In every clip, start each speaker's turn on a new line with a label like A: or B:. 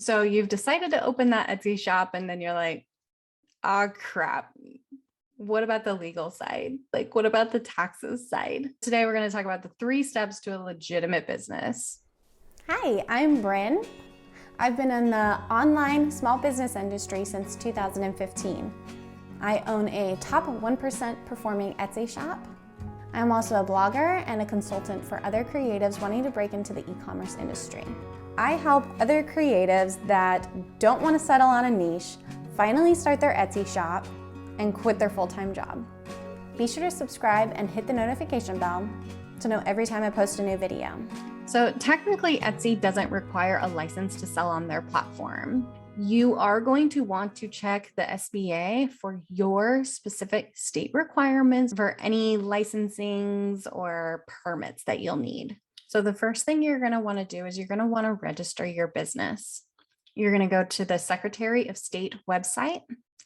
A: So you've decided to open that Etsy shop and then you're like, oh crap. What about the legal side? Like, what about the taxes side? Today, we're going to talk about the 3 steps to a legitimate business.
B: Hi, I'm Bryn. I've been in the online small business industry since 2015. I own a top 1% performing Etsy shop. I'm also a blogger and a consultant for other creatives wanting to break into the e-commerce industry. I help other creatives that don't want to settle on a niche finally start their Etsy shop and quit their full-time job. Be sure to subscribe and hit the notification bell to know every time I post a new video.
A: So technically, Etsy doesn't require a license to sell on their platform. You are going to want to check the SBA for your specific state requirements for any licensings or permits that you'll need. So the first thing you're going to want to do is you're going to want to register your business. You're going to go to the Secretary of State website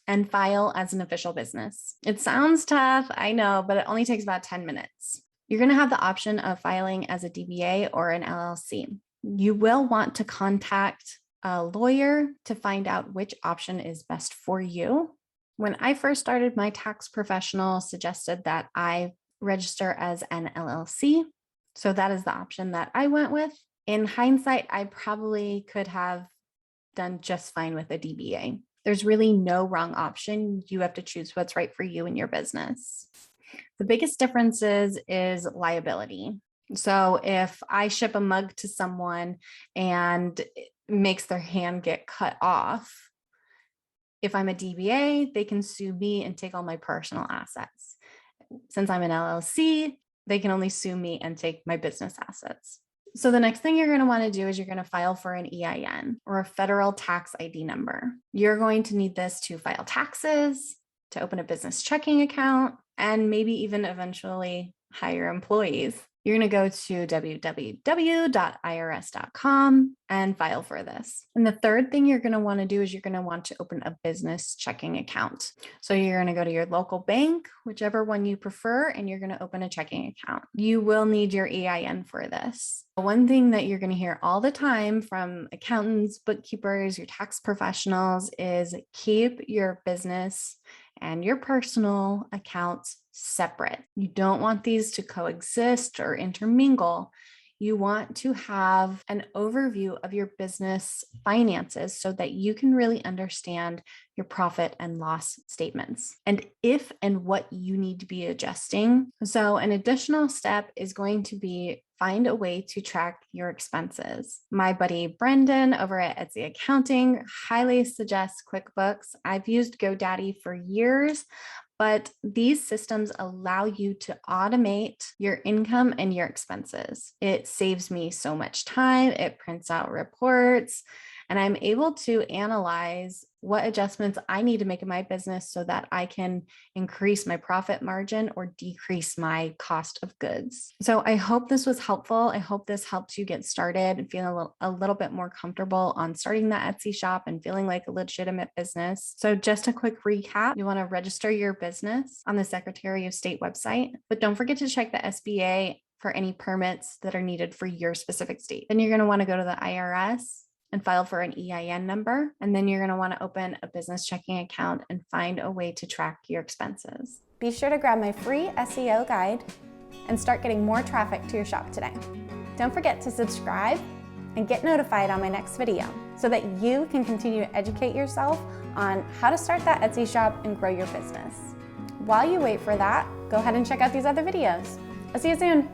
A: and file as an official business. It sounds tough, I know, but it only takes about 10 minutes. You're going to have the option of filing as a DBA or an LLC. You will want to contact a lawyer to find out which option is best for you. When I first started, my tax professional suggested that I register as an LLC. So that is the option that I went with. In hindsight, I probably could have done just fine with a DBA. There's really no wrong option. You have to choose what's right for you and your business. The biggest differences is liability. So if I ship a mug to someone and it makes their hand get cut off, if I'm a DBA, they can sue me and take all my personal assets. Since I'm an LLC, they can only sue me and take my business assets. So the next thing you're going to want to do is you're going to file for an EIN or a federal tax ID number. You're going to need this to file taxes, to open a business checking account, and maybe even eventually hire employees. You're going to go to www.irs.com and file for this. And the third thing you're going to want to do is you're going to want to open a business checking account. So you're going to go to your local bank, whichever one you prefer, and you're going to open a checking account. You will need your EIN for this. One thing that you're going to hear all the time from accountants, bookkeepers, your tax professionals is keep your business and your personal accounts separate. You don't want these to coexist or intermingle. You want to have an overview of your business finances so that you can really understand your profit and loss statements and if and what you need to be adjusting. So an additional step is going to be find a way to track your expenses. My buddy Brendan over at Etsy Accounting highly suggests QuickBooks. I've used GoDaddy for years, but these systems allow you to automate your income and your expenses. It saves me so much time. It prints out reports, and I'm able to analyze what adjustments I need to make in my business so that I can increase my profit margin or decrease my cost of goods. So I hope this was helpful. I hope this helped you get started and feel a little bit more comfortable on starting that Etsy shop and feeling like a legitimate business. So just a quick recap, you want to register your business on the Secretary of State website, but don't forget to check the SBA for any permits that are needed for your specific state. Then you're going to want to go to the IRS and file for an EIN number. And then you're going to want to open a business checking account and find a way to track your expenses.
B: Be sure to grab my free SEO guide and start getting more traffic to your shop today. Don't forget to subscribe and get notified on my next video so that you can continue to educate yourself on how to start that Etsy shop and grow your business. While you wait for that, go ahead and check out these other videos. I'll see you soon.